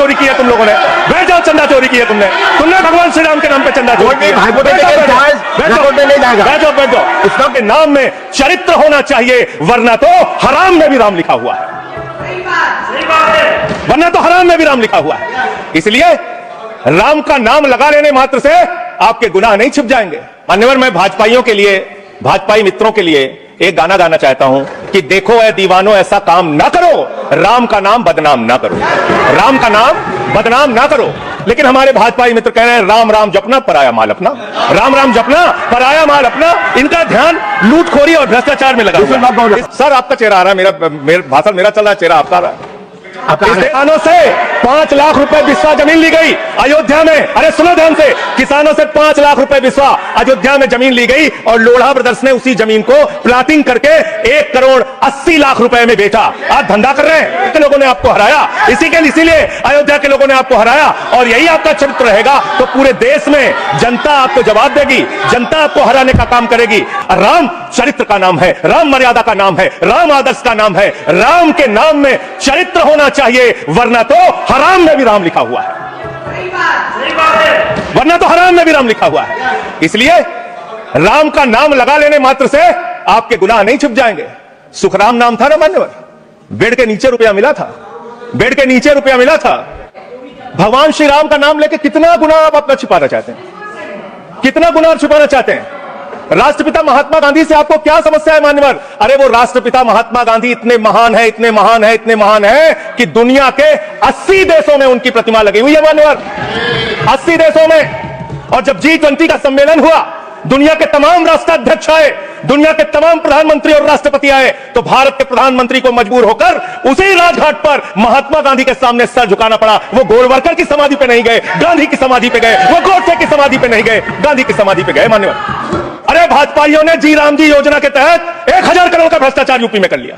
चोरी की है तुम लोगों ने, बैठ जाओ, चंदा चोरी की है तुमने भगवान श्री राम के नाम पे चंदा चोरी की है। बैठ जाओ, इसके नाम में चरित्र होना चाहिए, वरना तो हराम में भी राम लिखा हुआ है, वरना तो हराम में भी राम लिखा हुआ है। इसलिए राम का नाम लगा लेने मात्र से आपके गुनाह नहीं छिप जाएंगे। मान्यवर, मैं भाजपाइयों के लिए, भाजपाई मित्रों के लिए एक गाना गाना चाहता हूं कि देखो ऐ दीवानो ऐसा काम ना करो, राम का नाम बदनाम ना करो, राम का नाम बदनाम ना करो। लेकिन हमारे भाजपाई मित्र कह रहे हैं राम राम जपना पराया माल अपना, राम राम जपना पराया माल अपना। इनका ध्यान लूटखोरी और भ्रष्टाचार में लगा हुआ है। सर, आपका चेहरा आ रहा है, मेरा भाषण मेरा चल रहा है, चेहरा आपका आ रहा है। किसानों से 5 लाख रुपए बिस्वा जमीन ली गई अयोध्या में। अरे सुनो ध्यान से, किसानों से 5 लाख रुपए बिस्वा अयोध्या में जमीन ली गई और लोढ़ा ब्रदर्स ने उसी जमीन को प्लाटिंग करके 1 करोड़ 80 लाख रुपए में बेचा। आज धंधा कर रहे हैं, के लोगों ने आपको हराया, इसीलिए अयोध्या के लोगों ने आपको हराया। और यही आपका चरित्र रहेगा तो पूरे देश में जनता आपको जवाब देगी, जनता आपको हराने का काम करेगी। राम चरित्र का नाम है, राम मर्यादा का नाम है, राम आदर्श का नाम है। राम के नाम में चरित्र होना चाहिए, वरना तो हराम में भी राम लिखा हुआ है, वरना तो हराम में भी राम लिखा हुआ है। इसलिए राम का नाम लगा लेने मात्र से आपके गुनाह नहीं छिप जाएंगे। सुखराम नाम था ना मान्यवर, बेड के नीचे रुपया मिला था, बेड के नीचे रुपया मिला था। भगवान श्री राम का नाम लेके कितना गुनाह आप अपना छिपाना चाहते हैं, कितना गुनाह छुपाना चाहते हैं। राष्ट्रपिता महात्मा गांधी से आपको क्या समस्या है मान्यवर? अरे वो राष्ट्रपिता महात्मा गांधी इतने महान है, इतने महान है, इतने महान है कि दुनिया के 80 देशों में उनकी प्रतिमा लगी हुई है मान्यवर, 80 देशों में। और जब G20 का सम्मेलन हुआ, दुनिया के तमाम राष्ट्राध्यक्ष आए, दुनिया के तमाम प्रधानमंत्री और राष्ट्रपति आए, तो भारत के प्रधानमंत्री को मजबूर होकर उसी राजघाट पर महात्मा गांधी के सामने सर झुकाना पड़ा। वो गोलवरकर की समाधि पे नहीं गए, गांधी की समाधि पे गए। वो गोडसे की समाधि पे नहीं गए, गांधी की समाधि पे गए मान्यवर। अरे भाजपाइयों ने जी राम जी योजना के तहत 1000 करोड़ का भ्रष्टाचार यूपी में कर लिया।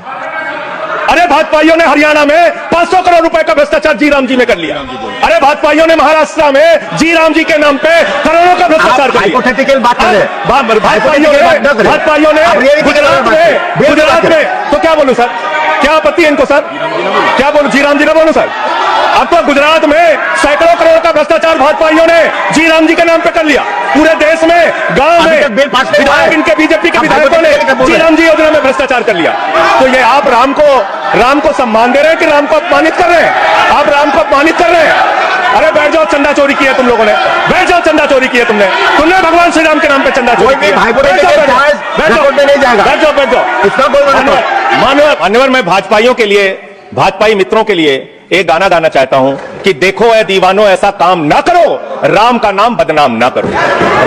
अरे भाजपाइयों ने हरियाणा में 500 करोड़ रुपए का भ्रष्टाचार जी राम जी में कर लिया। अरे भाजपाइयों ने महाराष्ट्र में जी राम जी के नाम पे करोड़ों का भ्रष्टाचार कर लिया। भाजपाइयों ने गुजरात में, तो क्या बोलूं सर, क्या आपत्ति है इनको सर, क्या बोलूं, जी राम जी ना बोलूं सर? अब तो गुजरात में सैकड़ों करोड़ का भ्रष्टाचार भाजपाइयों ने जी राम जी के नाम पे कर लिया। पूरे देश में, गांव में विधायक, इनके बीजेपी के विधायकों ने जी राम जी योजना में भ्रष्टाचार कर लिया। तो ये आप राम को सम्मान दे रहे हैं कि राम को अपमानित कर रहे हैं? आप राम को अपमानित कर रहे हैं। अरे बैठ जाओ, चंदा चोरी की है तुम लोगों ने, बैठ जाओ, चंदा चोरी की है तुमने भगवान श्री राम के नाम पे चंदा चोरी की है। बैठ जाओ। मान्यवर, मैं भाजपाइयों के लिए, भाजपाई मित्रों के लिए एक गाना गाना चाहता हूं कि देखो ऐ दीवानो ऐसा काम ना करो, राम का नाम बदनाम ना करो,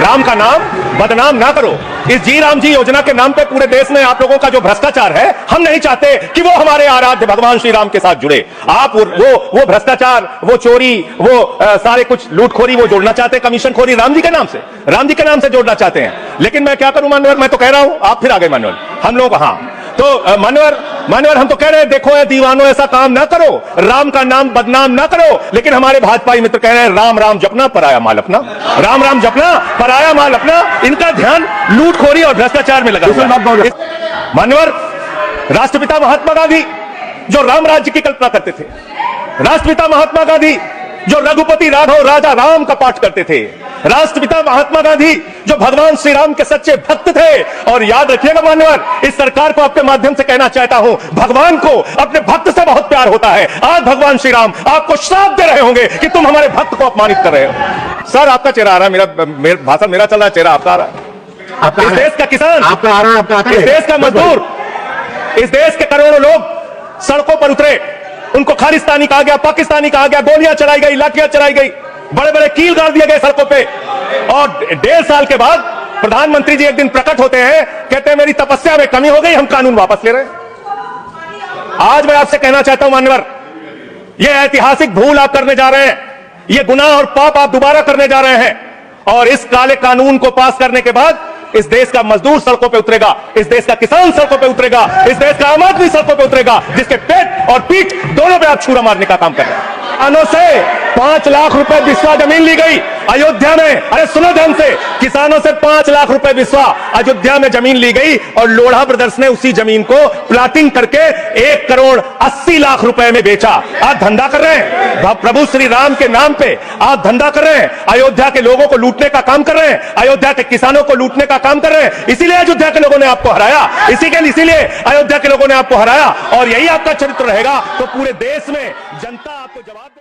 राम का नाम बदनाम ना करो। इस जी राम जी योजना के नाम पे पूरे देश में आप लोगों का जो भ्रष्टाचार है, हम नहीं चाहते कि वो हमारे आराध्य भगवान श्री राम के साथ जुड़े। आप वो भ्रष्टाचार, वो चोरी, वो सारे कुछ लूटखोरी वो जोड़ना चाहते हैं, कमीशन खोरी राम जी के नाम से, राम जी के नाम से जोड़ना चाहते हैं। लेकिन मैं क्या करूं मान्यवर, मैं तो कह रहा हूं, आप फिर आ गए मान्यवर, हम लोग हाँ तो मान्यवर हम तो कह रहे हैं देखो ऐ दीवानो ऐसा काम ना करो, राम का नाम बदनाम ना करो। लेकिन हमारे भाजपाई मित्र कह रहे हैं राम राम जपना पराया माल अपना, राम राम जपना पराया माल अपना। इनका ध्यान लूटखोरी और भ्रष्टाचार में लगा हुआ है। मान्यवर, राष्ट्रपिता महात्मा गांधी जो राम राज्य की कल्पना करते थे, राष्ट्रपिता महात्मा गांधी जो रघुपति राघव राजा राम का पाठ करते थे, राष्ट्रपिता महात्मा गांधी जो भगवान श्री राम के सच्चे भक्त थे। और याद रखिएगा मान्यवर, इस सरकार को आपके माध्यम से कहना चाहता हूं, भगवान को अपने भक्त से बहुत प्यार होता है। आज भगवान श्री राम आपको श्राप दे रहे होंगे कि तुम हमारे भक्त को अपमानित कर रहे हो। सर, आपका चेहरा आ रहा है, मेरा भाषण मेरा चल रहा है, चेहरा आपका आ रहा है। इस देश का किसान, आपका आ रहा है, इस देश का मजदूर, इस देश के करोड़ों लोग सड़कों पर उतरे, उनको खालिस्तानी कहा गया, पाकिस्तानी कहा गया, गोलियां चलाई गई, लाठियां चलाई गई, बड़े बड़े कील गाड़ दिए गए सड़कों पे। और 1.5 साल के बाद प्रधानमंत्री जी एक दिन प्रकट होते हैं, कहते हैं मेरी तपस्या में कमी हो गई, हम कानून वापस ले रहे हैं। आज मैं आपसे कहना चाहता हूं मान्यवर, यह ऐतिहासिक भूल आप करने जा रहे हैं, यह गुनाह और पाप आप दोबारा करने जा रहे हैं। और इस काले कानून को पास करने के बाद इस देश का मजदूर सड़कों पे उतरेगा, इस देश का किसान सड़कों पे उतरेगा, इस देश का आम आदमी सड़कों पे उतरेगा, जिसके पेट और पीठ दोनों पे आप छुरा मारने का काम कर रहे हैं। किसानों से 5 लाख रुपए बिस्वा जमीन ली गई अयोध्या में, अरे सुनो ध्यान से, किसानों से 5 लाख रुपए विश्वा अयोध्या में जमीन ली गई और लोढ़ा ब्रदर्स ने उसी जमीन को प्लाटिंग करके 1 करोड़ 80 लाख रुपए में बेचा। आप धंधा कर रहे हैं प्रभु श्री राम के नाम पे, आप धंधा कर रहे हैं, अयोध्या के लोगों को लूटने का काम कर रहे हैं, अयोध्या के किसानों को लूटने का काम कर रहे हैं। इसीलिए अयोध्या के लोगों ने आपको हराया, इसीलिए अयोध्या के लोगों ने आपको हराया और यही आपका चरित्र रहेगा तो पूरे देश में जनता आपको जवाब